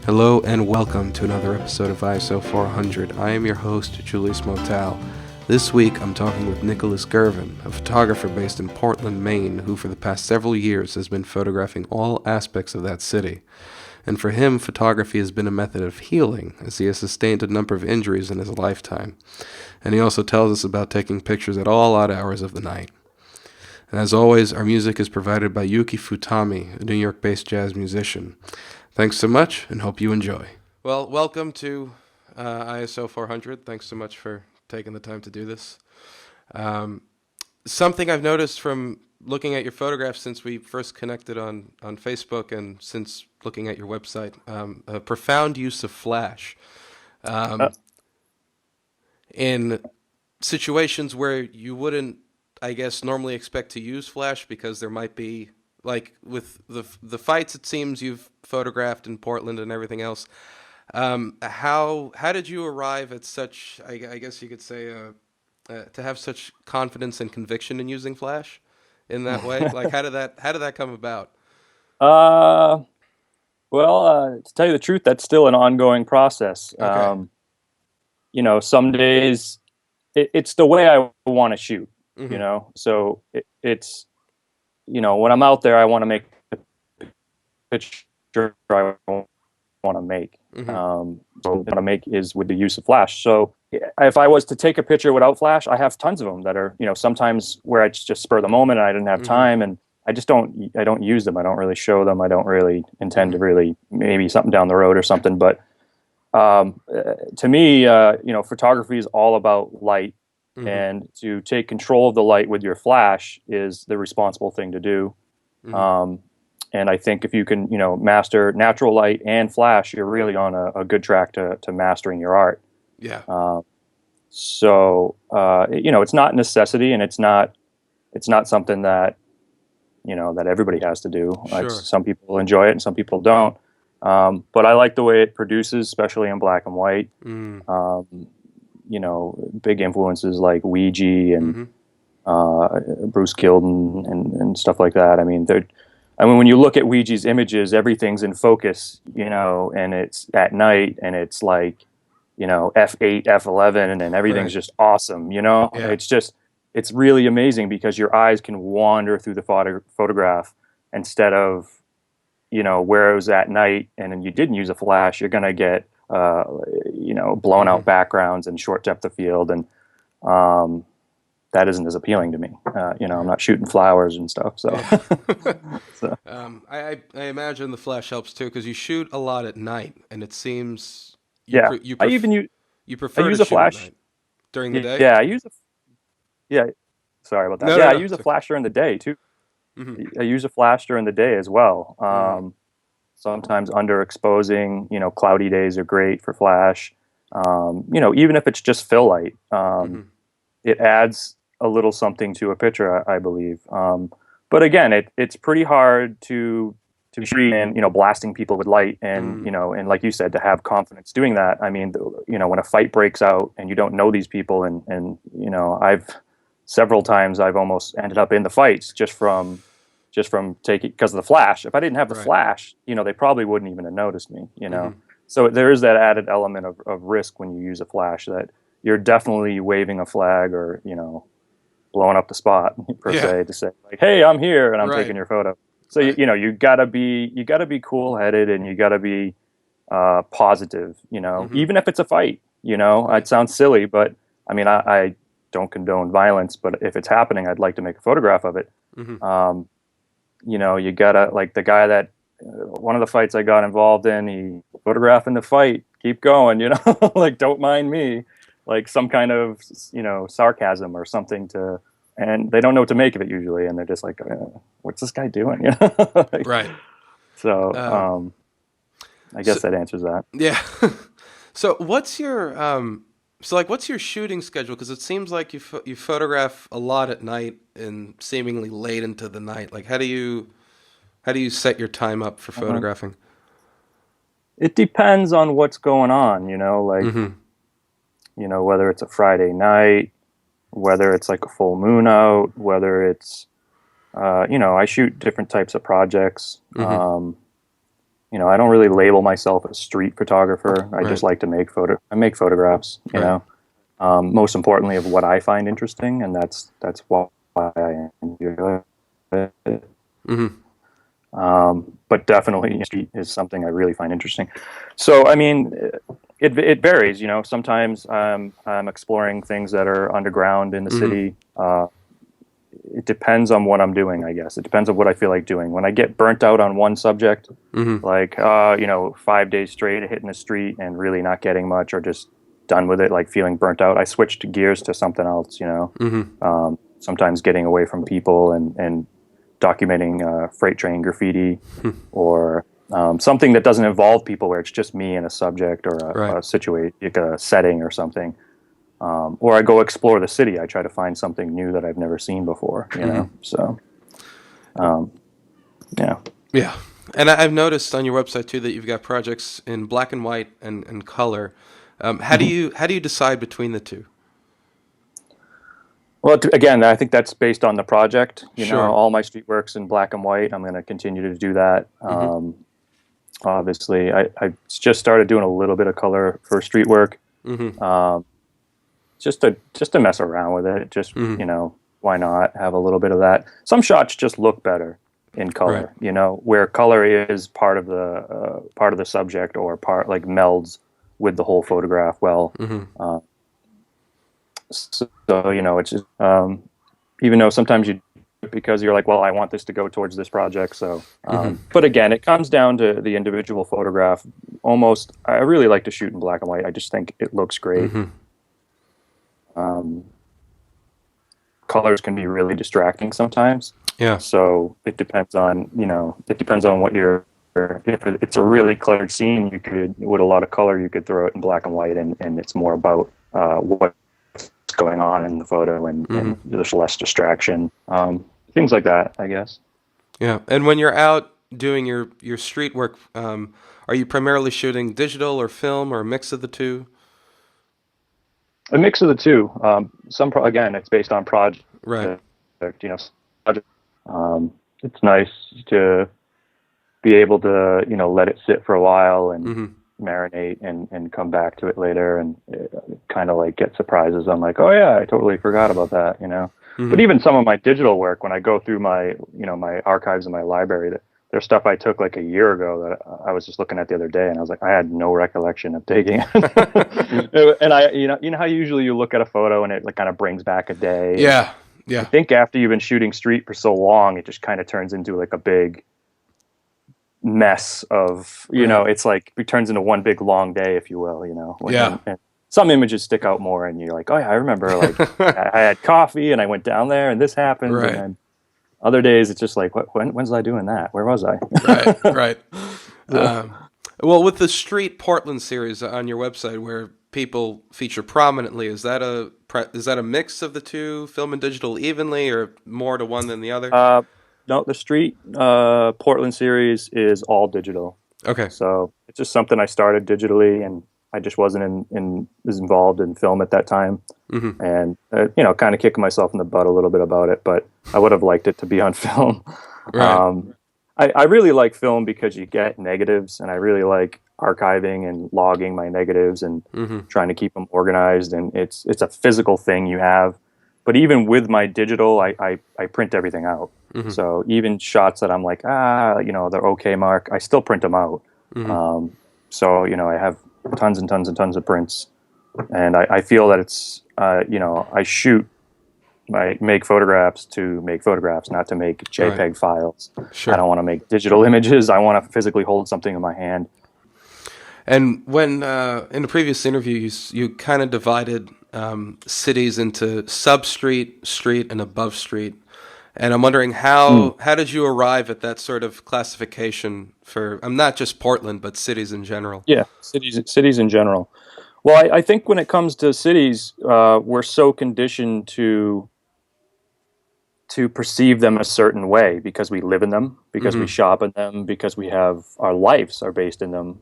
Hello and welcome to another episode of ISO 400. I am your host, Julius Motal. This week I'm talking with Nicholas Gervin, a photographer based in Portland, Maine, who for the past several years has been photographing all aspects of that city. And for him, photography has been a method of healing, as he has sustained a number of injuries in his lifetime. And he also tells us about taking pictures at all odd hours of the night. And as always, our music is provided by Yuki Futami, a New York-based jazz musician. Thanks so much, and hope you enjoy. Well, welcome to ISO 400. Thanks so much for taking the time to do this. Something I've noticed from looking at your photographs since we first connected on Facebook and since looking at your website, a profound use of flash. In situations where you wouldn't, I guess, normally expect to use flash because there might be, like with the fights it seems you've photographed in Portland and everything else, how did you arrive at such, I guess you could say, to have such confidence and conviction in using flash in that way? Like how did that come about? To tell you the truth, that's still an ongoing process. Okay. Some days it's the way I want to shoot, Mm-hmm. so it's, when I'm out there, I want to make the picture I want to make. Mm-hmm. So what I want to make is with the use of flash. So if I was to take a picture without flash, I have tons of them that are, sometimes where it's just spur of the moment and I didn't have Mm-hmm. time, and I don't use them. I don't really show them. I don't really intend to really, maybe something down the road or something. But to me, photography is all about light. Mm-hmm. And to take control of the light with your flash is the responsible thing to do. Mm-hmm. And I think if you can, master natural light and flash, you're really on a good track to mastering your art. Yeah. It's not a necessity, and it's not something that, that everybody has to do. Sure. Some people enjoy it and some people don't. But I like the way it produces, especially in black and white. Mm. Big influences like Ouija and Mm-hmm. Bruce Gilden and stuff like that. I mean, when you look at Ouija's images, everything's in focus, and it's at night, and it's like, F8, F11, and everything's Right. just awesome. Yeah. It's really amazing because your eyes can wander through the photograph instead of, where it was at night and then you didn't use a flash, you're going to get, blown out backgrounds and short depth of field. And that isn't as appealing to me. I'm not shooting flowers and stuff. So, Yeah. so. I imagine the flash helps too, because you shoot a lot at night, and it seems Yeah, you I prefer use to a shoot at flash. night during the day. Yeah, yeah, sorry about that. No, Yeah, no, I no. use a flash during the day too. Mm-hmm. I use a flash during the day as well. Mm-hmm. Sometimes underexposing, cloudy days are great for flash. Even if it's just fill light, Mm-hmm. it adds a little something to a picture, I believe. But again, it's pretty hard to shoot and blasting people with light, and and like you said, to have confidence doing that. I mean, when a fight breaks out and you don't know these people, and I've several times I've almost ended up in the fights just from taking, because of the flash. If I didn't have the Right. flash, they probably wouldn't even have noticed me. Mm-hmm. So there is that added element of risk when you use a flash, that you're definitely waving a flag or blowing up the spot per Yeah. se, to say like, hey, I'm here and I'm Right. taking your photo. So Right. you gotta be cool headed, and you gotta be positive. Mm-hmm. Even if it's a fight. Right. It sounds silly, but I mean, I don't condone violence, but if it's happening, I'd like to make a photograph of it. Mm-hmm. You gotta, like the guy that one of the fights I got involved in, he photographing the fight, keep going, like don't mind me, like some kind of sarcasm or something and they don't know what to make of it usually, and they're just like, what's this guy doing? Like, Right. so Um, I so, guess that answers that. yeah. So what's your what's your shooting schedule? Because it seems like you photograph a lot at night and seemingly late into the night. Like how do you set your time up for Mhm. photographing? It depends on what's going on, like, Mm-hmm. whether it's a Friday night, whether it's like a full moon out, whether it's, I shoot different types of projects. Mm-hmm. I don't really label myself a street photographer. I just Right. like to make photographs, Right. most importantly of what I find interesting, and that's why I enjoy it. Mm-hmm. But definitely street is something I really find interesting. So, I mean, it varies, sometimes I'm exploring things that are underground in the Mm-hmm. city. It depends on what I'm doing, I guess. It depends on what I feel like doing. When I get burnt out on one subject, Mm-hmm. like 5 days straight hitting the street and really not getting much, or just done with it, like feeling burnt out, I switched gears to something else. Mm-hmm. Sometimes getting away from people and documenting freight train graffiti, or something that doesn't involve people, where it's just me and a subject, or Right. a situation, like a setting or something. Or I go explore the city. I try to find something new that I've never seen before. So yeah. Yeah. And I've noticed on your website too that you've got projects in black and white and color. How do you decide between the two? Well, again, I think that's based on the project. Sure. All my street work's in black and white. I'm going to continue to do that. Mm-hmm. Obviously, I just started doing a little bit of color for street work, Mm-hmm. just to mess around with it. Just Mm-hmm. why not have a little bit of that? Some shots just look better in Right. color. Where color is part of the subject, or part like melds with the whole photograph. Well, Mm-hmm. so it's just, even though sometimes you, because you're like, well, I want this to go towards this project. So, Mm-hmm. but again, it comes down to the individual photograph. Almost, I really like to shoot in black and white. I just think it looks great. Mm-hmm. Um, Colors can be really distracting sometimes. Yeah. So it depends on, what you're, if it's a really cluttered scene, with a lot of color, you could throw it in black and white, and it's more about what's going on in the photo, and there's less distraction. Things like that, I guess. Yeah. And when you're out doing your street work, are you primarily shooting digital or film or a mix of the two? A mix of the two. Again, it's based on project. Right. Project. It's nice to be able to, let it sit for a while and Mm-hmm. marinate, and come back to it later, and kind of like get surprises. I'm like, oh yeah, I totally forgot about that. Mm-hmm. But even some of my digital work, when I go through my archives in my library, there's stuff I took like a year ago that I was just looking at the other day, and I was like, I had no recollection of taking it. And how usually you look at a photo and it like kind of brings back a day. Yeah. I Yeah. think after you've been shooting street for so long, it just kind of turns into like a big mess of, Right. it's like it turns into one big long day, if you will. Yeah. And some images stick out more, and you're like, oh yeah, I remember, like I had coffee and I went down there and this happened. Right. And then other days it's just like, when was I doing that? Where was I? Right. Right. Well, with the Street Portland series on your website, where people feature prominently, is that a mix of the two, film and digital, evenly, or more to one than the other? No, the street Portland series is all digital. Okay. So it's just something I started digitally, and I just wasn't as involved in film at that time. Mm-hmm. And kind of kicking myself in the butt a little bit about it, but I would have liked it to be on film. Right. I really like film because you get negatives, and I really like archiving and logging my negatives, and Mm-hmm. trying to keep them organized. And it's a physical thing you have. But even with my digital, I print everything out. Mm-hmm. So even shots that I'm like, they're okay, Mark, I still print them out. Mm-hmm. So I have tons and tons and tons of prints, and I feel that it's I make photographs to make photographs, not to make JPEG Right. files. Sure. I don't want to make digital images. I want to physically hold something in my hand. And when in the previous interview, you kind of divided cities into sub-street, street, and above street. And I'm wondering how did you arrive at that sort of classification for not just Portland, but cities in general? Yeah, cities in general. Well, I think when it comes to cities, we're so conditioned to perceive them a certain way because we live in them, because we shop in them, because we have our lives are based in them.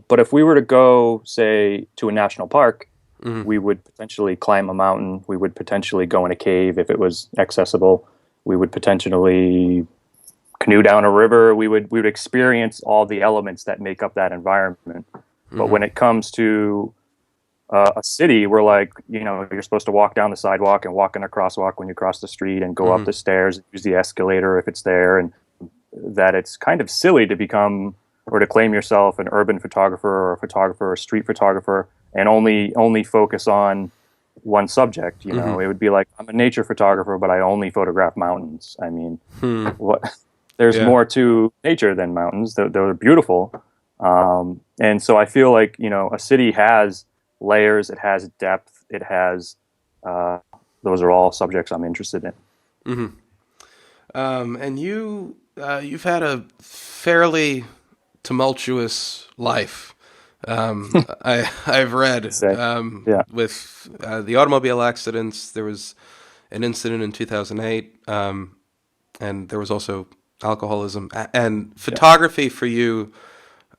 But if we were to go, say, to a national park, we would potentially climb a mountain. We would potentially go in a cave if it was accessible. We would potentially canoe down a river. We would experience all the elements that make up that environment. But when it comes to a city, we're like, you're supposed to walk down the sidewalk and walk in a crosswalk when you cross the street and go up the stairs and use the escalator if it's there, and that it's kind of silly to become or to claim yourself an urban photographer or a photographer or a street photographer and only focus on one subject. It would be like, I'm a nature photographer, but I only photograph mountains. I mean, what? There's more to nature than mountains. They're beautiful. And so I feel like, a city has layers, it has depth, it has, those are all subjects I'm interested in. And you've had a fairly tumultuous life. I've read, with the automobile accidents, there was an incident in 2008, and there was also alcoholism, and photography for you,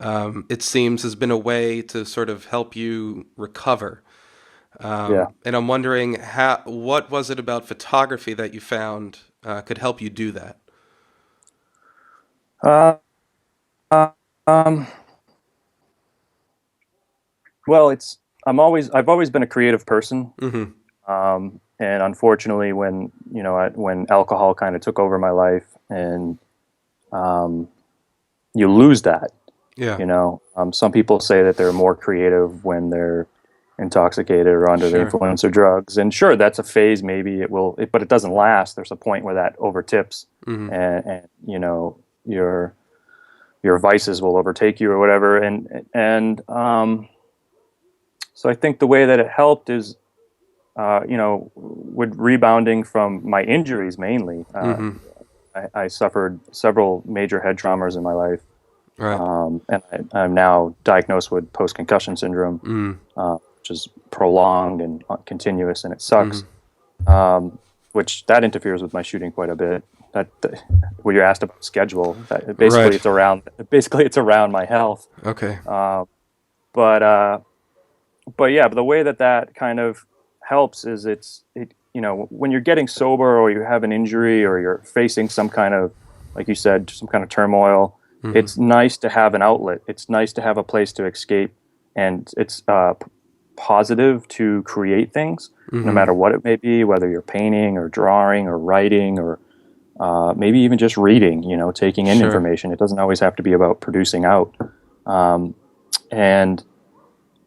it seems, has been a way to sort of help you recover. And I'm wondering, what was it about photography that you found could help you do that? Well, I've always been a creative person. And unfortunately, when alcohol kind of took over my life, and you lose that. Some people say that they're more creative when they're intoxicated or under the influence of drugs, and sure, that's a phase. Maybe but it doesn't last. There's a point where that overtips, and your vices will overtake you or whatever. And so I think the way that it helped is, with rebounding from my injuries mainly. I suffered several major head traumas in my life. And I'm now diagnosed with post-concussion syndrome, which is prolonged and continuous, and it sucks. Which that interferes with my shooting quite a bit. When you're asked about schedule, it's around my health. Okay. But the way that kind of helps is when you're getting sober or you have an injury or you're facing some kind of, like you said, some kind of turmoil. It's nice to have an outlet. It's nice to have a place to escape, and it's positive to create things, no matter what it may be, whether you're painting or drawing or writing or maybe even just reading, taking in information. It doesn't always have to be about producing out. And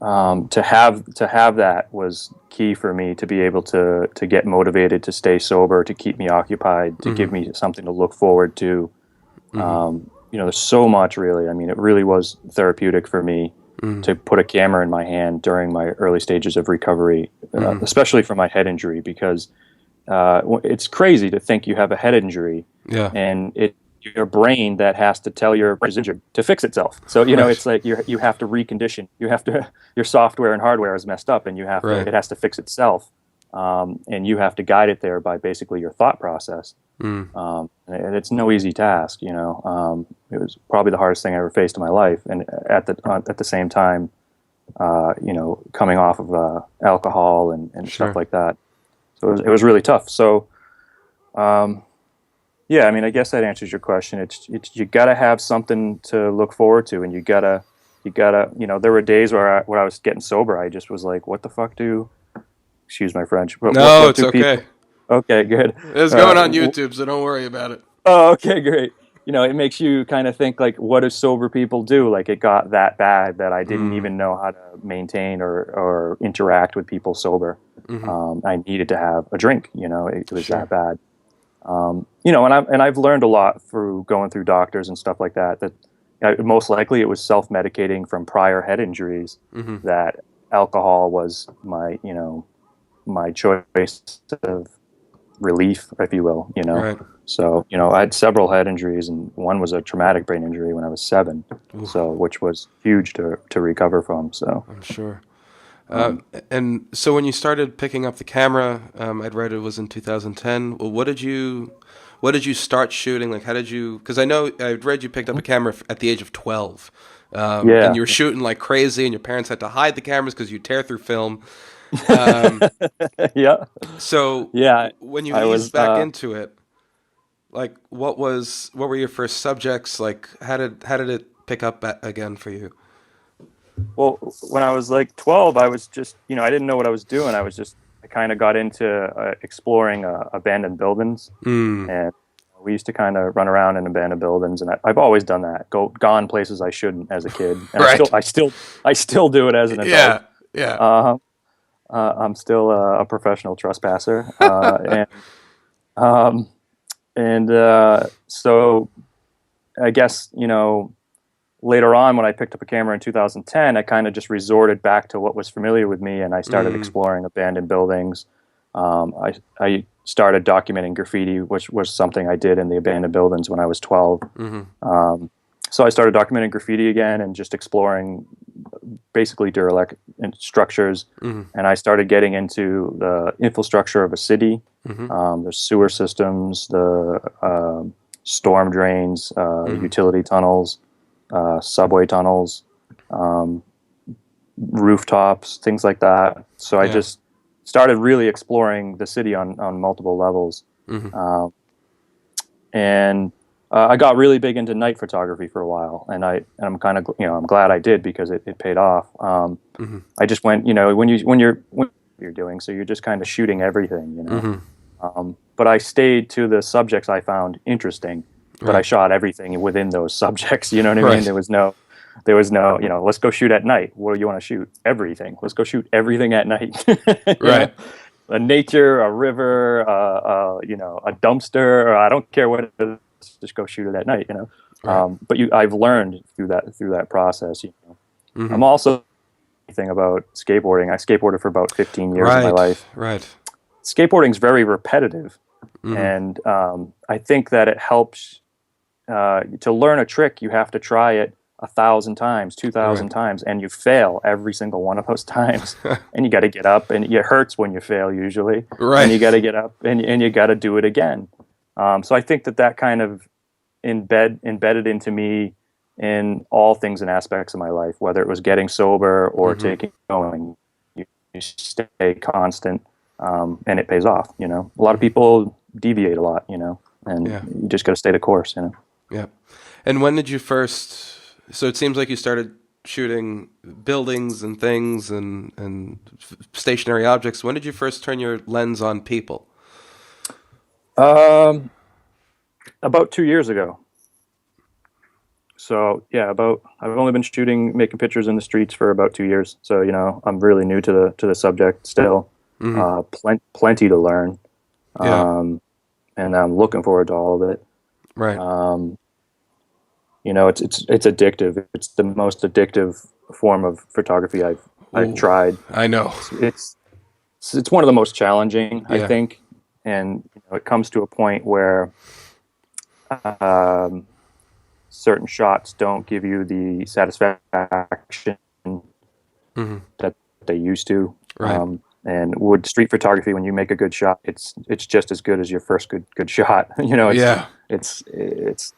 to have that was key for me to be able to get motivated, to stay sober, to keep me occupied, to give me something to look forward to. There's so much, really. I mean, it really was therapeutic for me to put a camera in my hand during my early stages of recovery, especially from my head injury, because it's crazy to think you have a head injury, and it's your brain that has to tell your brain is injured to fix itself. So it's like you have to recondition. Your software and hardware is messed up, and it has to fix itself, and you have to guide it there by basically your thought process. And it's no easy task. It was probably the hardest thing I ever faced in my life, and at the same time, coming off of alcohol and stuff like that. So it was really tough. So, I mean, I guess that answers your question. It's you gotta have something to look forward to, and you gotta, there were days where I was getting sober, I just was like, what the fuck excuse my French. No, it's okay. Okay, good. It's going on YouTube, so don't worry about it. Oh, okay, great. It makes you kind of think, like, what do sober people do? Like, it got that bad that I didn't even know how to maintain or interact with people sober. I needed to have a drink. It was that bad. And I've learned a lot through going through doctors and stuff like that. That most likely it was self-medicating from prior head injuries. That alcohol was my choice of relief, if you will. Right. So I had several head injuries, and one was a traumatic brain injury when I was 7. So which was huge to recover from. So I'm sure. And so when you started picking up the camera, I'd read it was in 2010. Well, what did you start shooting? Like, how did you? Because I know I'd read you picked up a camera at the age of 12. And you were shooting like crazy, and your parents had to hide the cameras because you tear through film. So when you eased back into it, Like, what were your first subjects? Like, how did it pick up again for you? Well, when I was like 12, I was just, I didn't know what I was doing. I kind of got into exploring abandoned buildings, Mm. and we used to kind of run around in abandoned buildings, and I've always done that. Gone places I shouldn't as a kid, and Right. I still do it as an adult. Yeah. Yeah. Uh, I'm still a professional trespasser, um, and so I guess later on, when I picked up a camera in 2010, I kind of just resorted back to what was familiar with me, and I started Mm. exploring abandoned buildings. I started documenting graffiti, which was something I did in the abandoned buildings when I was 12. Mm-hmm. So I started documenting graffiti again and just exploring basically derelict structures. Mm-hmm. And I started getting into the infrastructure of a city, Mm-hmm. the sewer systems, the storm drains, Mm-hmm. utility tunnels, subway tunnels, um, rooftops, things like that. So I Yeah. just started really exploring the city on multiple levels. Mm-hmm. Um, and I got really big into night photography for a while, and I'm kind of I'm glad I did because it paid off. Mm-hmm. I just went when you're doing, so you're just kind of shooting everything. Mm-hmm. But I stayed to the subjects I found interesting, but I Right. shot everything within those subjects. You know what I mean? Right. There was no, let's go shoot at night. What do you want to shoot? Everything. Let's go shoot everything at night. you know, Right. a nature, a river, a dumpster, or I don't care what it is. Just go shoot it at night. Right. I've learned through that process. Mm-hmm. I'm also thing about skateboarding. I skateboarded for about 15 years of my Right. life. Right. Skateboarding is very repetitive, Mm-hmm. and I think that it helps to learn a trick. You have to try it 1,000 times, 2,000 Right. times, and you fail every single one of those times. And you got to get up, and it hurts when you fail usually, and you Right. got to get up, and you got to do it again. So I think that kind of embedded into me in all things and aspects of my life, whether it was getting sober or Mm-hmm. taking going. You stay constant, and it pays off. A lot of people deviate a lot, and Yeah. you just got to stay the course. Yeah. And when did you first? So it seems like you started shooting buildings and things and stationary objects. When did you first turn your lens on people? Um, about 2 years ago. So yeah, I've only been making pictures in the streets for about 2 years. So I'm really new to the subject still. Mm-hmm. Plenty to learn, Yeah. um, and I'm looking forward to all of it. Right. Um, it's addictive. It's the most addictive form of photography I've Ooh, tried. I know. It's one of the most challenging, I Yeah. think, and it comes to a point where um, certain shots don't give you the satisfaction Mm-hmm. that they used to. Right. And with street photography, when you make a good shot, it's just as good as your first good shot. Yeah. It's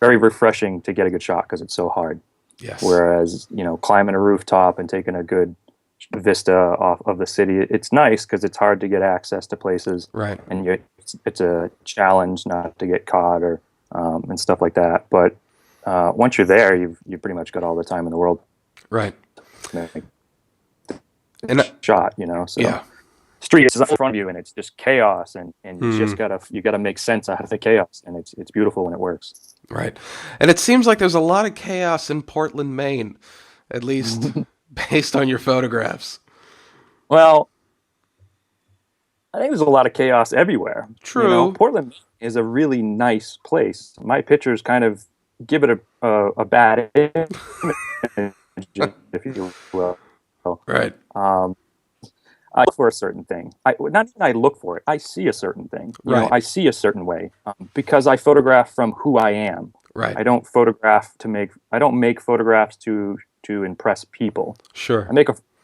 very refreshing to get a good shot because it's so hard. Yes. Whereas climbing a rooftop and taking a good vista off of the city, it's nice because it's hard to get access to places, Right. and it's a challenge not to get caught or and stuff like that. But once you're there, you've pretty much got all the time in the world Right. to make And a shot. So yeah. street is in front of you, and it's just chaos, and you Mm, just gotta make sense out of the chaos, and it's beautiful when it works. right. And it seems like there's a lot of chaos in Portland, Maine, at least based on your photographs. Well, I think there's a lot of chaos everywhere. True. Portland is a really nice place. My pictures kind of give it a bad image, if you will. Right. Um, I look for a certain thing. Not even I look for it. I see a certain thing. Right. I see a certain way because I photograph from who I am. Right. I don't photograph to make. I don't make photographs to impress people. Sure.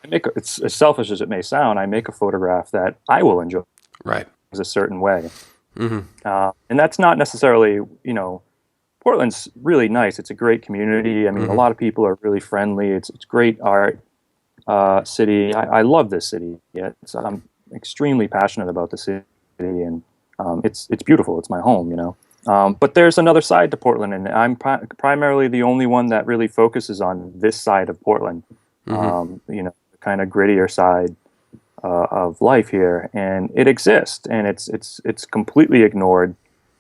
It's as selfish as it may sound. I make a photograph that I will enjoy Right. a certain way, Mm-hmm. and that's not necessarily. Portland's really nice. It's a great community. I mean, a Mm-hmm. lot of people are really friendly. It's great art city. I love this city. Yeah, I'm extremely passionate about the city, and it's beautiful. It's my home. But there's another side to Portland, and I'm primarily the only one that really focuses on this side of Portland. The kind of grittier side of life here, and it exists, and it's completely ignored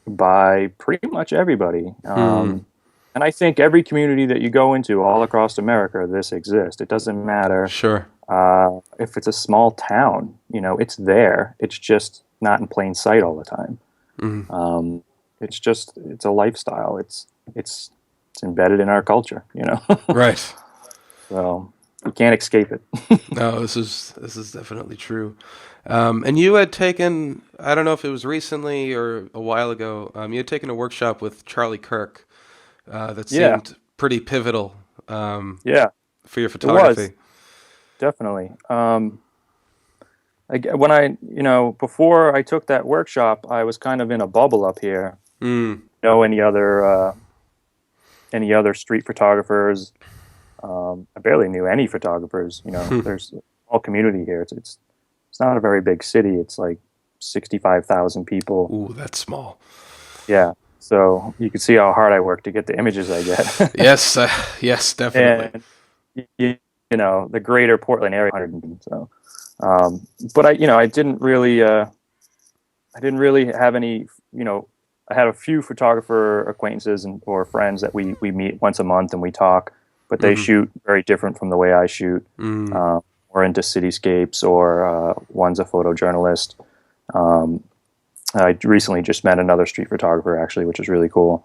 by pretty much everybody. And I think every community that you go into all across America, this exists. It doesn't matter Sure. if it's a small town. It's there. It's just not in plain sight all the time. It's a lifestyle. It's embedded in our culture. Right. So you can't escape it. No, this is definitely true. And you had taken, I don't know if it was recently or a while ago, you had taken a workshop with Charlie Kirk that Yeah, seemed pretty pivotal yeah, for your it was photography. definitely. Before I took that workshop, I was kind of in a bubble up here. Mm. Know any other street photographers? I barely knew any photographers. There's a small community here. It's not a very big city. It's like 65,000 people. Ooh, that's small. Yeah. So you can see how hard I work to get the images I get. Yes, yes, definitely. And the greater Portland area, 100. So, but I didn't really have any. I had a few photographer acquaintances or friends that we meet once a month and we talk, but they shoot very different from the way I shoot. Or into cityscapes, or one's a photojournalist. I recently just met another street photographer, actually, which is really cool.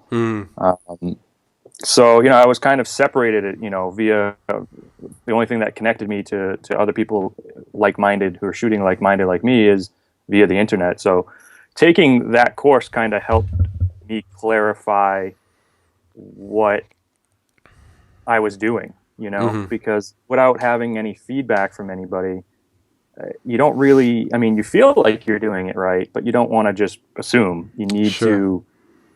So, I was kind of separated, via the only thing that connected me to other people like-minded who are shooting like-minded like me is via the internet. So taking that course kind of helped me clarify what I was doing, because without having any feedback from anybody, you don't really, you feel like you're doing it right, but you don't want to just assume. You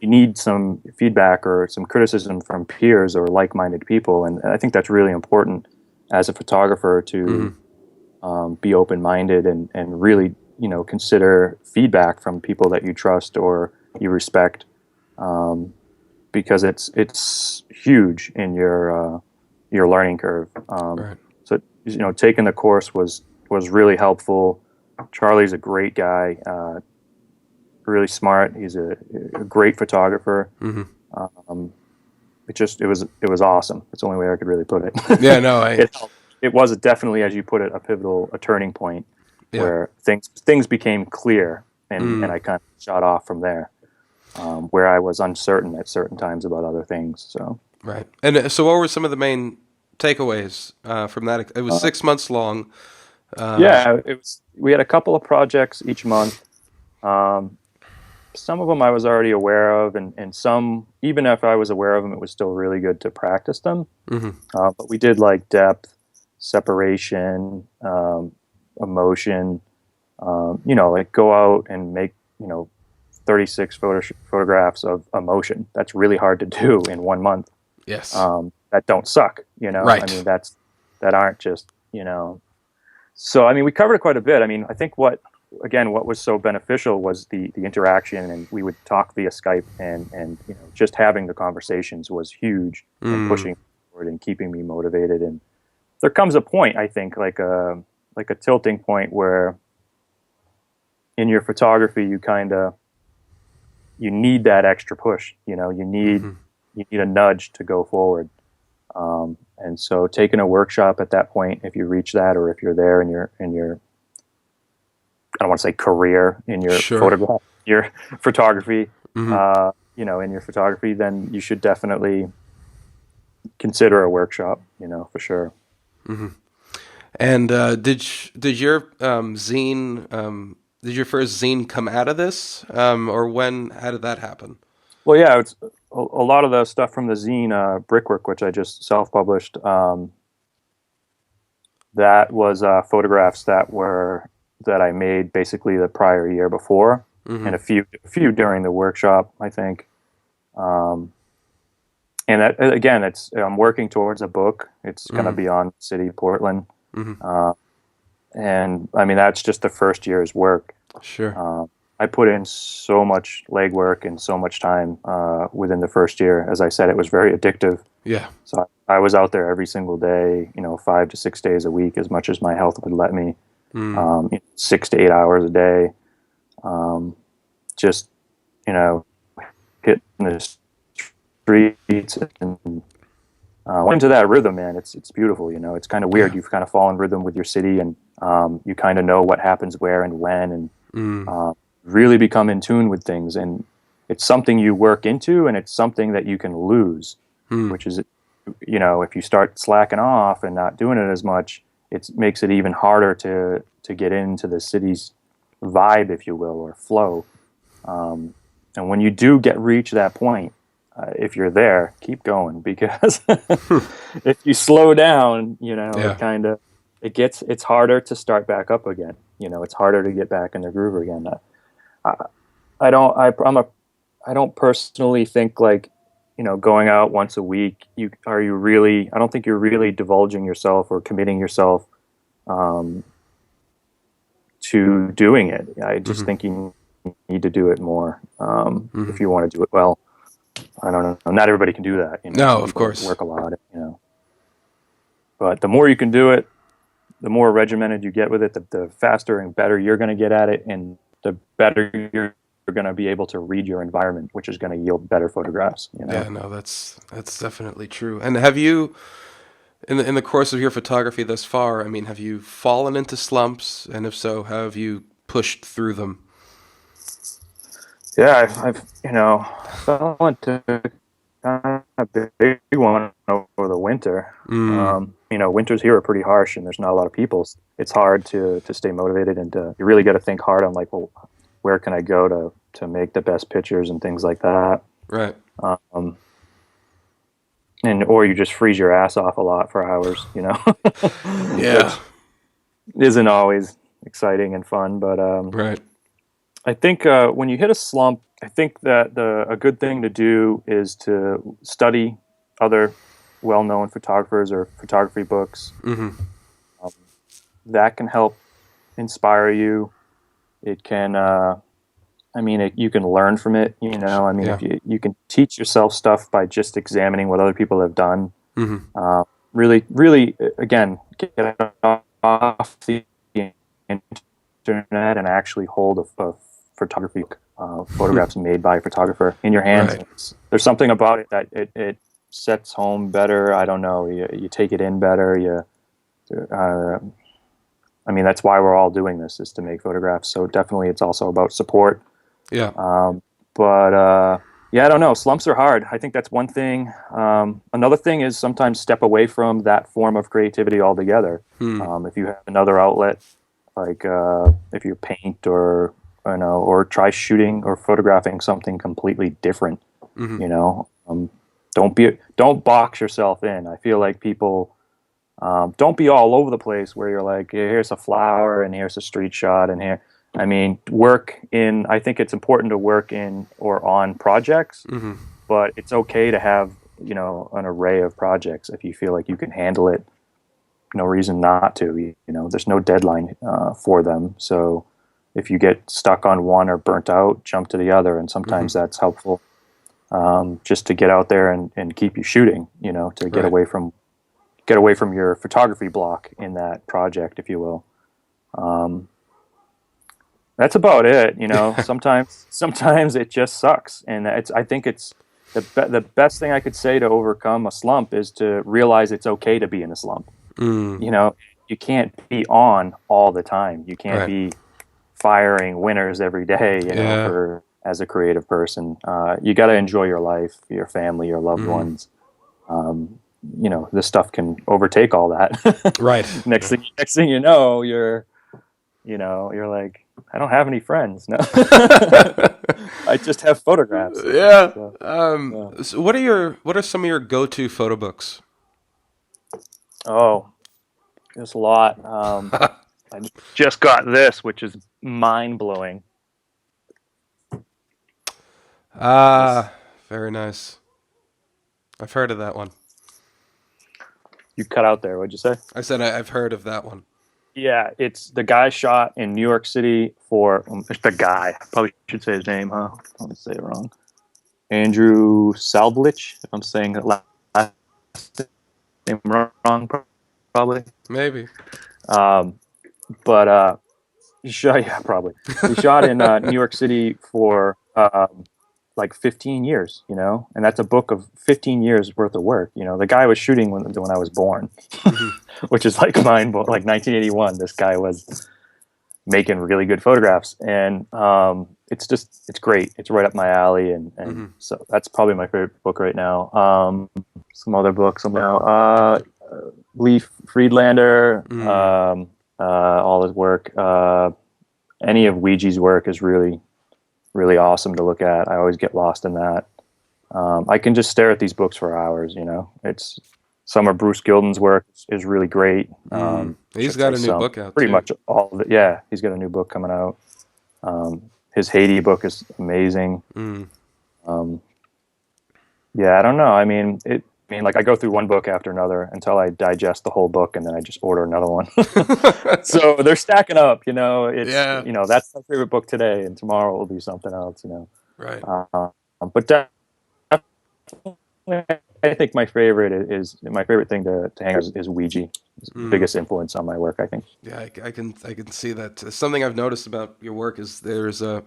need some feedback or some criticism from peers or like-minded people. And I think that's really important as a photographer to be open-minded and really, consider feedback from people that you trust or you respect, because it's huge in your learning curve. Right. So, taking the course was really helpful. Charlie's a great guy, really smart. He's a great photographer. It was awesome. That's the only way I could really put it. Yeah, no, it was definitely, as you put it, a turning point where things became clear, and I kind of shot off from there, where I was uncertain at certain times about other things. So right. And so, what were some of the main takeaways from that? It was 6 months long. It was. We had a couple of projects each month. Some of them I was already aware of, and some, even if I was aware of them, it was still really good to practice them. But we did like depth, separation, emotion, like go out and make, 36 photographs of emotion. That's really hard to do in 1 month. Yes. That don't suck, Right. That aren't just, So, we covered quite a bit. I think what was so beneficial was the interaction, and we would talk via Skype, and just having the conversations was huge in pushing forward and keeping me motivated. And there comes a point, I think, like a tilting point where in your photography you need that extra push. You need a nudge to go forward. And so taking a workshop at that point, if you reach that, or if you're there in your I don't want to say career, in your photography, in your photography, then you should definitely consider a workshop, for sure. And did your zine did your first zine come out of this, or how did that happen? Well, yeah, it's a lot of the stuff from the zine, Brickwork, which I just self-published. That was photographs that I made basically the prior year before, and a few during the workshop, I think. And that, again, I'm working towards a book. It's going to be on City of Portland, and that's just the first year's work. Sure. I put in so much legwork and so much time within the first year. As I said, it was very addictive. Yeah. So I was out there every single day, 5 to 6 days a week, as much as my health would let me. 6 to 8 hours a day. Just, hitting the streets and into that rhythm, man. It's beautiful. It's kind of weird. Yeah. You've kind of fallen rhythm with your city, and you kind of know what happens where and when, and really become in tune with things. And it's something you work into, and it's something that you can lose, which is, if you start slacking off and not doing it as much, it makes it even harder to get into the city's vibe, if you will, or flow. And when you do reach that point, if you're there, keep going, because if you slow down, it's harder to start back up again. It's harder to get back in the groove again. I don't personally think like, going out once a week, I don't think you're really divulging yourself or committing yourself to doing it. I just think you need to do it more if you want to do it well. I don't know. Not everybody can do that. No, Some of people course. work a lot. But the more you can do it, the more regimented you get with it, the faster and better you're going to get at it, and the better you're going to be able to read your environment, which is going to yield better photographs. Yeah, no, that's definitely true. And have you, in the course of your photography thus far, I mean, have you fallen into slumps? And if so, how have you pushed through them? Yeah, I've fell into kind of a big one over the winter. Winters here are pretty harsh, and there's not a lot of people. It's hard to stay motivated, and you really got to think hard on like, well, where can I go to make the best pictures and things like that. Right. Or you just freeze your ass off a lot for hours, Yeah. Which isn't always exciting and fun, but Right. I think when you hit a slump, I think that a good thing to do is to study other well-known photographers or photography books. That can help inspire you. It can, you can learn from it. If you can teach yourself stuff by just examining what other people have done. Really, really, again, get off the internet and actually hold a photography photographs made by a photographer in your hands. Right. There's something about it that it sets home better. I don't know. You take it in better. That's why we're all doing this, is to make photographs. So definitely, it's also about support. Yeah. I don't know. Slumps are hard. I think that's one thing. Another thing is sometimes step away from that form of creativity altogether. If you have another outlet, like if you paint or try shooting or photographing something completely different. Don't box yourself in. I feel like people don't be all over the place where you're like, here's a flower and here's a street shot and here. I think it's important to work in or on projects, but it's okay to have, an array of projects if you feel like you can handle it. No reason not to, there's no deadline for them. So if you get stuck on one or burnt out, jump to the other. And sometimes that's helpful, just to get out there and keep you shooting, to get away from your photography block in that project, if you will. That's about it. Sometimes it just sucks. And I think it's the best thing I could say to overcome a slump is to realize it's okay to be in a slump. You can't be on all the time. You can't be firing winners every day, as a creative person. You got to enjoy your life, your family, your loved ones. This stuff can overtake all that. Right. Next thing you know, you're like, I don't have any friends. No, I just have photographs. Yeah. So what are some of your go-to photo books? Oh, there's a lot. I just got this, which is mind-blowing. Very nice. I've heard of that one. You cut out there. What'd you say? I said I've heard of that one. Yeah, it's the guy shot in New York City for it's the guy. Probably should say his name, huh? Let me say it wrong. Andrew Salvlich, if I'm saying the last name wrong, probably. Maybe. Um, but he shot, yeah, probably. He shot in New York City for like 15 years, and that's a book of 15 years worth of work. The guy was shooting when I was born, Hmm. which is like mine, like 1981. This guy was making really good photographs, and it's great. It's right up my alley, and Hmm. so that's probably my favorite book right now. Some other books, Lee Friedlander, Mm. all his work. Any of Ouija's work is really, really awesome to look at. I always get lost in that. I can just stare at these books for hours. It's some of Bruce Gilden's work is really great. Mm. I He's should got say a new some, book out pretty too. much all of it. Yeah, he's got a new book coming out. His Haiti book is amazing. Mm. Um, yeah, I don't know. Like I go through one book after another until I digest the whole book, and then I just order another one. So they're stacking up. It's Yeah. that's my favorite book today, and tomorrow will be something else. Right. But I think my favorite is my favorite thing to hang out is Ouija. It's the Mm. biggest influence on my work, I think. Yeah, I can see that. Something I've noticed about your work is there's a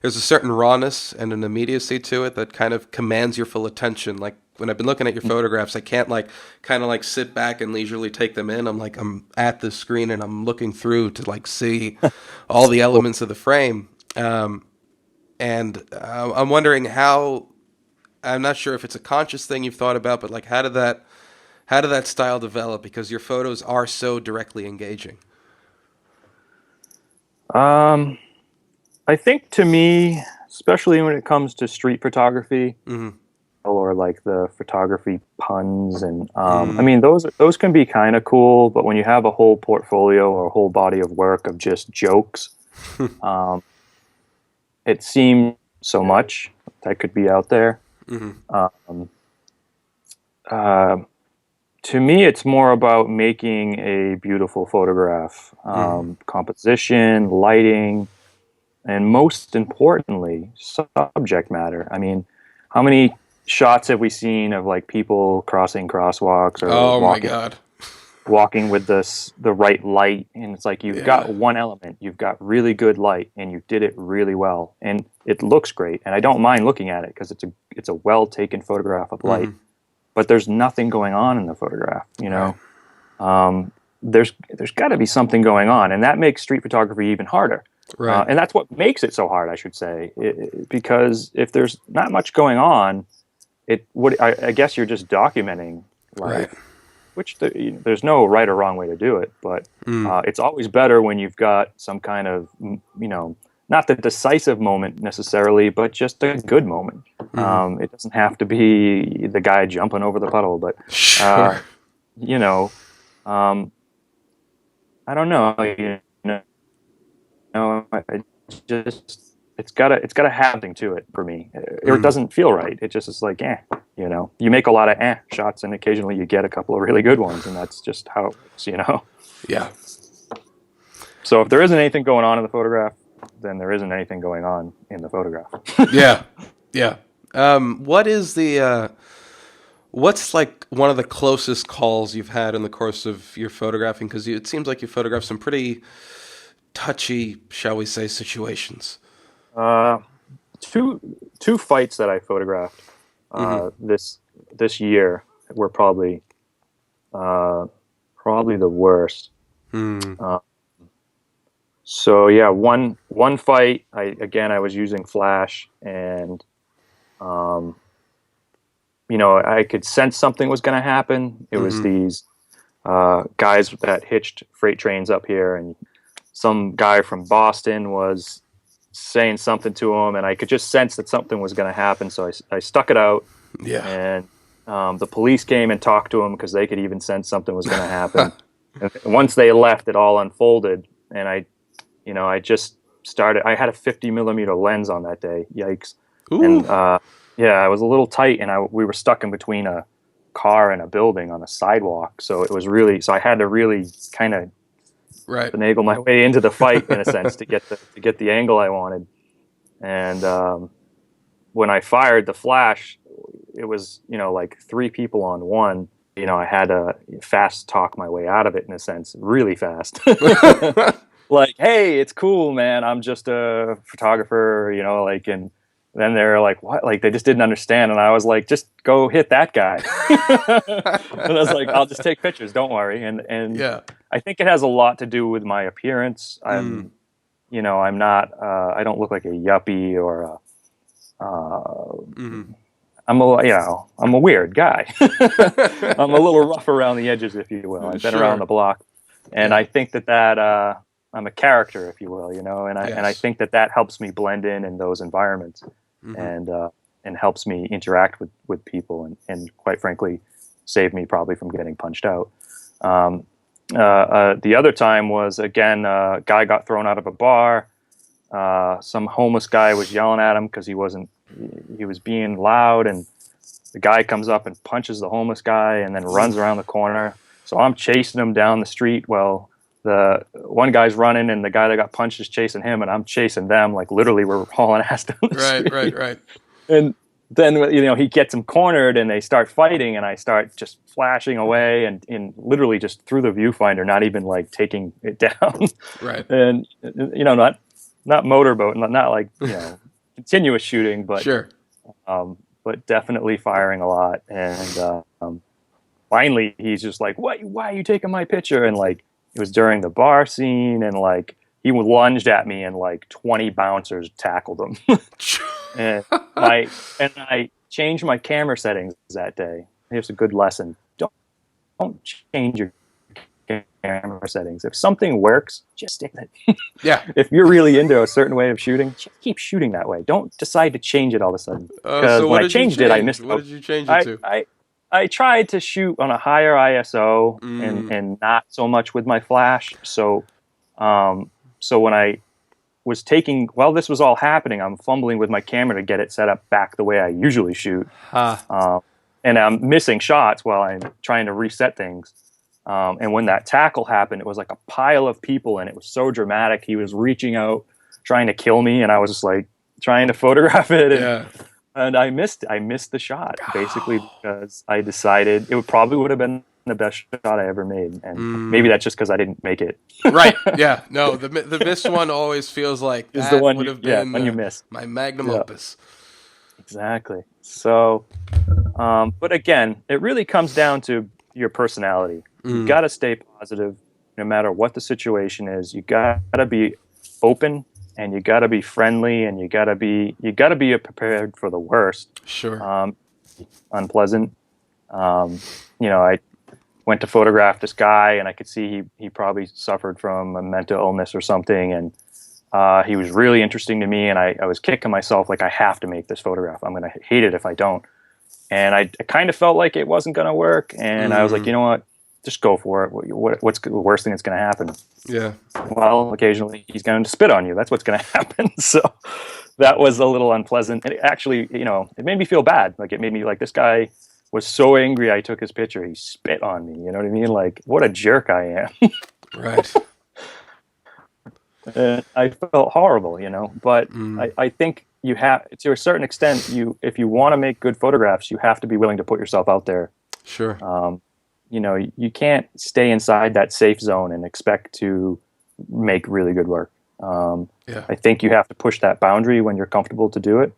certain rawness and an immediacy to it that kind of commands your full attention. Like when I've been looking at your photographs, I can't like kind of like sit back and leisurely take them in. I'm at the screen and I'm looking through to like see all the Cool. elements of the frame. And I'm wondering how. I'm not sure if it's a conscious thing you've thought about, but like how did that style develop? Because your photos are so directly engaging. Um, I think to me, especially when it comes to street photography Mm-hmm. or like the photography puns, and Mm. those can be kind of cool. But when you have a whole portfolio or a whole body of work of just jokes, um, it seems so much that could be out there. Mm-hmm. Um, uh, to me, it's more about making a beautiful photograph, Mm-hmm. composition, lighting, and most importantly, subject matter. How many shots have we seen of like people crossing crosswalks or Oh my walking God. with the right light, and it's like you've Yeah. got one element, you've got really good light, and you did it really well, and it looks great, and I don't mind looking at it because it's a well taken photograph of light, Mm-hmm. but there's nothing going on in the photograph. Right. There's got to be something going on, and that makes street photography even harder. Right. And that's what makes it so hard, I should say, because if there's not much going on, I guess you're just documenting Right. life, which there's no right or wrong way to do it, but Mm. it's always better when you've got some kind of, not the decisive moment necessarily, but just a good moment. Mm-hmm. It doesn't have to be the guy jumping over the puddle, but Sure. uh, you know, um, I don't know. I just it's gotta have something to it for me, or it Mm. doesn't feel right. It just is like you make a lot of shots, and occasionally you get a couple of really good ones, and that's just how it works. Yeah. So if there isn't anything going on in the photograph, then there isn't anything going on in the photograph. Yeah. Yeah. What's like one of the closest calls you've had in the course of your photographing? Because it seems like you photograph some pretty touchy, shall we say, situations. uh, two fights that I photographed Mm-hmm. this year were uh, probably the worst. Mm. Uh, So yeah, one fight. I was using flash, and um, I could sense something was going to happen. It was Mm-hmm. these guys that hitched freight trains up here, and some guy from Boston was saying something to him, and I could just sense that something was going to happen. So I stuck it out, Yeah. and the police came and talked to him because they could even sense something was going to happen. And once they left, it all unfolded, and I just started. I had a 50 millimeter lens on that day. Yikes! Ooh. And yeah, I was a little tight, and we were stuck in between a car and a building on a sidewalk. So it was really. So I had to really kind of Right. finagle my way into the fight in a sense to get the angle I wanted. And when I fired the flash, it was, like 3 people on one. I had to fast talk my way out of it in a sense, really fast. Like, hey, it's cool, man. I'm just a photographer, and then they're like, what? Like, they just didn't understand. And I was like, just go hit that guy. And I was like, I'll just take pictures. Don't worry. And Yeah. I think it has a lot to do with my appearance. I'm not, I don't look like a yuppie or I'm a weird guy. I'm a little rough around the edges, if you will. I've been around the block. And I think that I'm a character, if you will, and I think that helps me blend in those environments, and helps me interact with people, and quite frankly, save me probably from getting punched out. The other time was, again, a guy got thrown out of a bar. Some homeless guy was yelling at him because he was being loud, and the guy comes up and punches the homeless guy and then runs around the corner. So I'm chasing him down the street. Well, the one guy's running and the guy that got punched is chasing him, and I'm chasing them. Like, literally, we're hauling ass down the street. Right. And then, he gets him cornered and they start fighting, and I start just flashing away and literally just through the viewfinder, not even like taking it down. Right. And, not motorboat, not like, continuous shooting, but sure. But definitely firing a lot. And finally, he's just like, why are you taking my picture? And like, it was during the bar scene, and like, he lunged at me and like 20 bouncers tackled him. and I changed my camera settings that day. Here's a good lesson. Don't change your camera settings. If something works, just stick with it. Yeah. If you're really into a certain way of shooting, just keep shooting that way. Don't decide to change it all of a sudden. Because so when I changed it, I missed. What did you change it to? I tried to shoot on a higher ISO and not so much with my flash. So when I was while this was all happening, I'm fumbling with my camera to get it set up back the way I usually shoot. And I'm missing shots while I'm trying to reset things. And when that tackle happened, it was like a pile of people, and it was so dramatic. He was reaching out, trying to kill me, and I was just like trying to photograph it. And I missed the shot, basically, because I decided it would have been the best shot I ever made. And maybe that's just because I didn't make it. Right. Yeah. No, the missed one always feels like that the one would have been you missed. My magnum opus. Exactly. So, but again, it really comes down to your personality. You got to stay positive no matter what the situation is. You got to be open, and you got to be friendly, and you got to be prepared for the worst. Sure. Unpleasant. I went to photograph this guy, and I could see he probably suffered from a mental illness or something, and he was really interesting to me, and I was kicking myself like, I have to make this photograph. I'm going to hate it if I don't. And I kind of felt like it wasn't going to work, and I was like, you know what? Just go for it. What's the worst thing that's going to happen? Yeah. Well, occasionally he's going to spit on you. That's what's going to happen. So that was a little unpleasant. And it actually, it made me feel bad. Like, it made me like, this guy was so angry I took his picture. He spit on me. You know what I mean? Like, what a jerk I am. Right. I felt horrible, but I think you have, to a certain extent, if you want to make good photographs, you have to be willing to put yourself out there. Sure. You can't stay inside that safe zone and expect to make really good work. I think you have to push that boundary when you're comfortable to do it.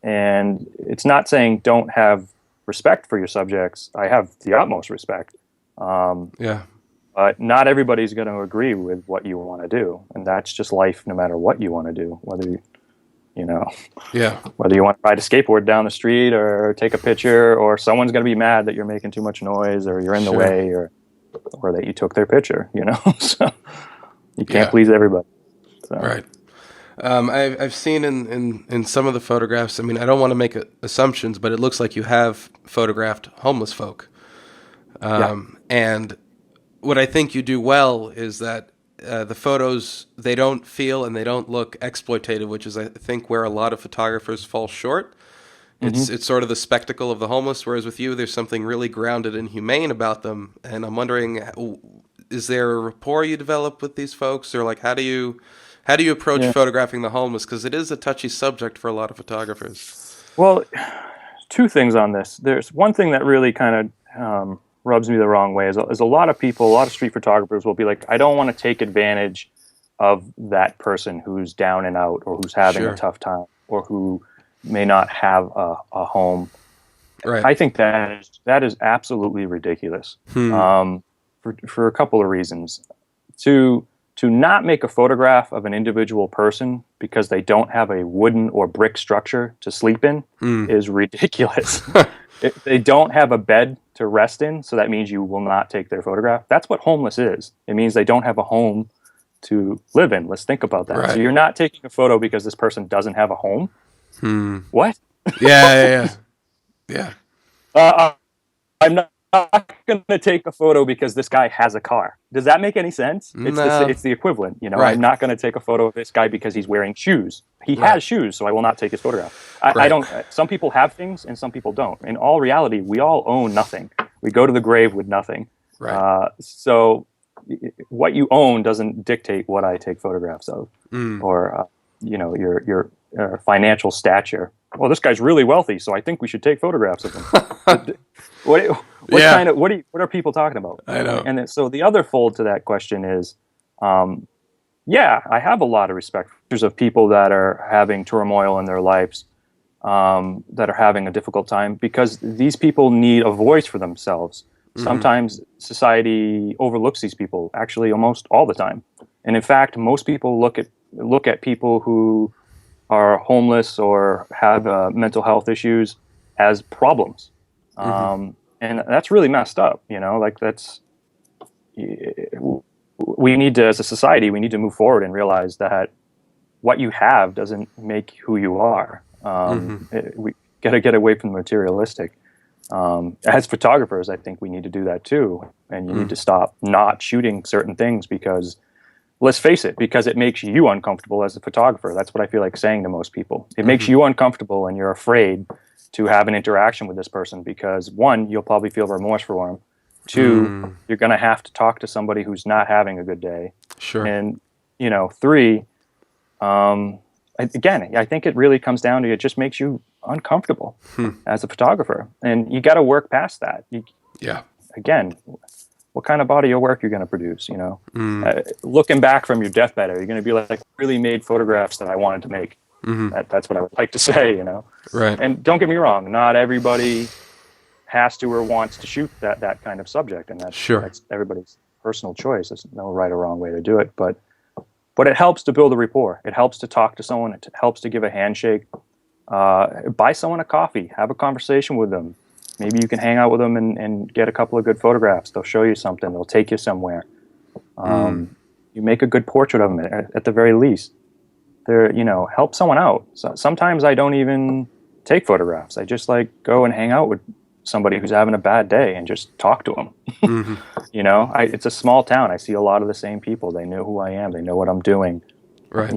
And it's not saying don't have respect for your subjects. I have the utmost respect. But not everybody's going to agree with what you want to do. And that's just life, no matter what you want to do, whether whether you want to ride a skateboard down the street or take a picture, or someone's going to be mad that you're making too much noise, or you're in the way, or that you took their picture, so you can't please everybody. So. Right. I've seen in some of the photographs, I mean, I don't want to make assumptions, but it looks like you have photographed homeless folk. And what I think you do well is that the photos, they don't feel and they don't look exploitative, which is, I think, where a lot of photographers fall short. It's sort of the spectacle of the homeless, whereas with you, there's something really grounded and humane about them. And I'm wondering, is there a rapport you develop with these folks, or like how do you approach Yeah. photographing the homeless? Because it is a touchy subject for a lot of photographers. Well, two things on this. There's one thing that really kind of rubs me the wrong way is a lot of people, a lot of street photographers will be like, I don't want to take advantage of that person who's down and out, or who's having Sure. a tough time, or who may not have a home. Right. I think that is absolutely ridiculous. For a couple of reasons. To not make a photograph of an individual person because they don't have a wooden or brick structure to sleep in is ridiculous. If they don't have a bed to rest in, so that means you will not take their photograph. That's what homeless is. It means they don't have a home to live in. Let's think about that. Right. So you're not taking a photo because this person doesn't have a home? What? Yeah. I'm not going to take a photo because this guy has a car. Does that make any sense? No. It's the equivalent. You know, Right. I'm not going to take a photo of this guy because he's wearing shoes. He has shoes, so I will not take his photograph. I don't. Some people have things and some people don't. In all reality, we all own nothing. We go to the grave with nothing. Right. So what you own doesn't dictate what I take photographs of, or your financial stature. Well, this guy's really wealthy, so I think we should take photographs of him. What are people talking about? I know. And then, so the other fold to that question is, I have a lot of respect for people that are having turmoil in their lives, that are having a difficult time, because these people need a voice for themselves. Sometimes society overlooks these people, actually almost all the time. And in fact, most people look at people who are homeless or have mental health issues as problems. And that's really messed up, we need to, as a society, we need to move forward and realize that what you have doesn't make who you are. We got to get away from the materialistic. As photographers, I think we need to do that too. And you need to stop not shooting certain things because, let's face it, because it makes you uncomfortable as a photographer. That's what I feel like saying to most people. It makes you uncomfortable and you're afraid to have an interaction with this person because, one, you'll probably feel remorse for them. Two, you're going to have to talk to somebody who's not having a good day. Sure. And, three, again, I think it really comes down to it just makes you uncomfortable as a photographer. And you got to work past that. Again, what kind of body of work you're going to produce, looking back from your deathbed, are you going to be like, really made photographs that I wanted to make? That's what I would like to say, Right. And don't get me wrong, not everybody has to or wants to shoot that kind of subject, and that's everybody's personal choice. There's no right or wrong way to do it, but it helps to build a rapport. It helps to talk to someone. It helps to give a handshake. Buy someone a coffee. Have a conversation with them. Maybe you can hang out with them and get a couple of good photographs. They'll show you something. They'll take you somewhere. You make a good portrait of them at the very least. Help someone out. So sometimes I don't even take photographs. I just go and hang out with somebody who's having a bad day and just talk to them. It's a small town. I see a lot of the same people. They know who I am. They know what I'm doing. Right.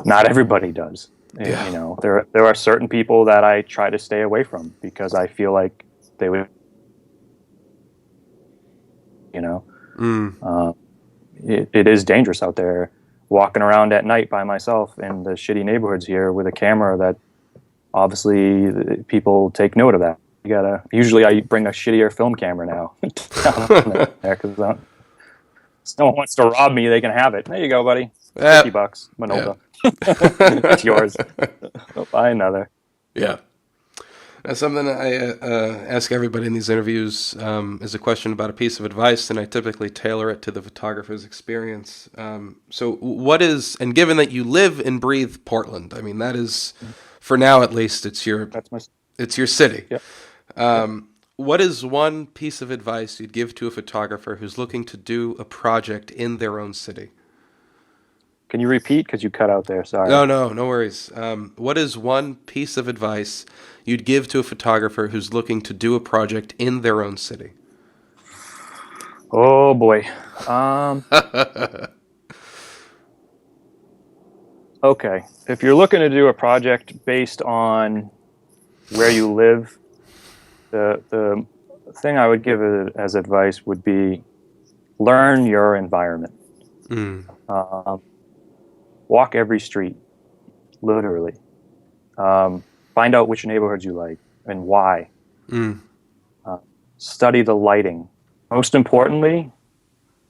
Not everybody does. Yeah. There are certain people that I try to stay away from because I feel like they would, it is dangerous out there walking around at night by myself in the shitty neighborhoods here with a camera that obviously people take note of that. Usually I bring a shittier film camera now. Because someone wants to rob me, they can have it. There you go, buddy. $50, Manolda. It's yours. I'll buy another. Yeah. Now, something I ask everybody in these interviews is a question about a piece of advice, and I typically tailor it to the photographer's experience. So what is, and given that you live and breathe Portland, I mean, that is, for now at least, it's your city. Yeah. What is one piece of advice you'd give to a photographer who's looking to do a project in their own city? Can you repeat? Because you cut out there. Sorry. No worries. What is one piece of advice you'd give to a photographer who's looking to do a project in their own city? Oh, boy. Okay. If you're looking to do a project based on where you live, the thing I would give it as advice would be learn your environment. Mm. Walk every street, literally. Find out which neighborhoods you like and why. Mm. Study the lighting. Most importantly,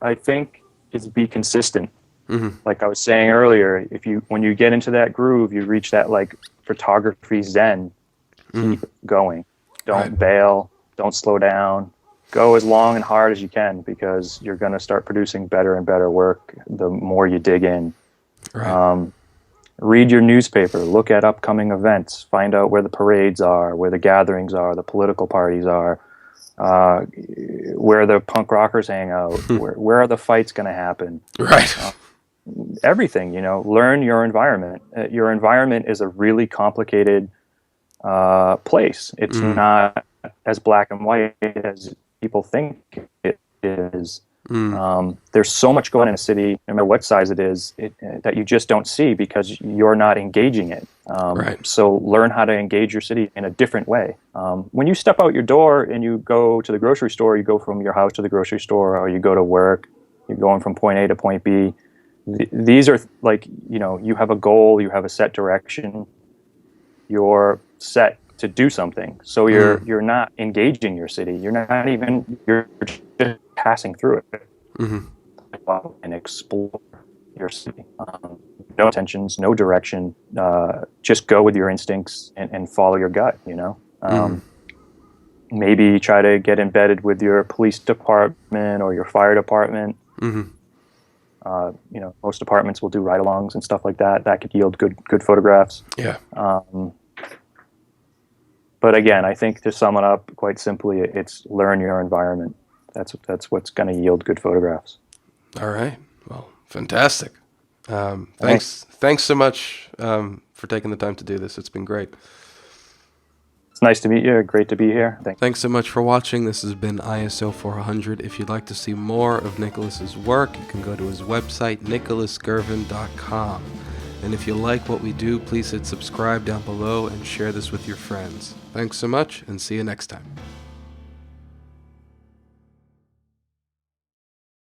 I think, is be consistent. Mm-hmm. Like I was saying earlier, when you get into that groove, you reach that like photography zen. Keep going. Don't bail. Don't slow down. Go as long and hard as you can, because you're going to start producing better and better work the more you dig in. Right. Read your newspaper. Look at upcoming events. Find out where the parades are, where the gatherings are, the political parties are, where the punk rockers hang out, where are the fights going to happen. Right. Everything, learn your environment. Your environment is a really complicated place. It's not as black and white as people think it is. There's so much going on in a city, no matter what size it is, that you just don't see because you're not engaging it. Right. So learn how to engage your city in a different way. When you step out your door and you go to the grocery store, you go from your house to the grocery store, or you go to work, you're going from point A to point B. These are like, you have a goal, you have a set direction, you're set to do something. So you're not engaging your city. You're just passing through it. And explore your city. No intentions, no direction. Just go with your instincts and follow your gut. Maybe try to get embedded with your police department or your fire department. Most departments will do ride-alongs and stuff like that. That could yield good photographs. Yeah. But again, I think to sum it up quite simply, it's learn your environment. That's what's going to yield good photographs. All right. Well, fantastic. Thanks so much for taking the time to do this. It's been great. It's nice to meet you. Great to be here. Thanks so much for watching. This has been ISO 400. If you'd like to see more of Nicholas's work, you can go to his website, nicholasgervin.com. And if you like what we do, please hit subscribe down below and share this with your friends. Thanks so much, and see you next time.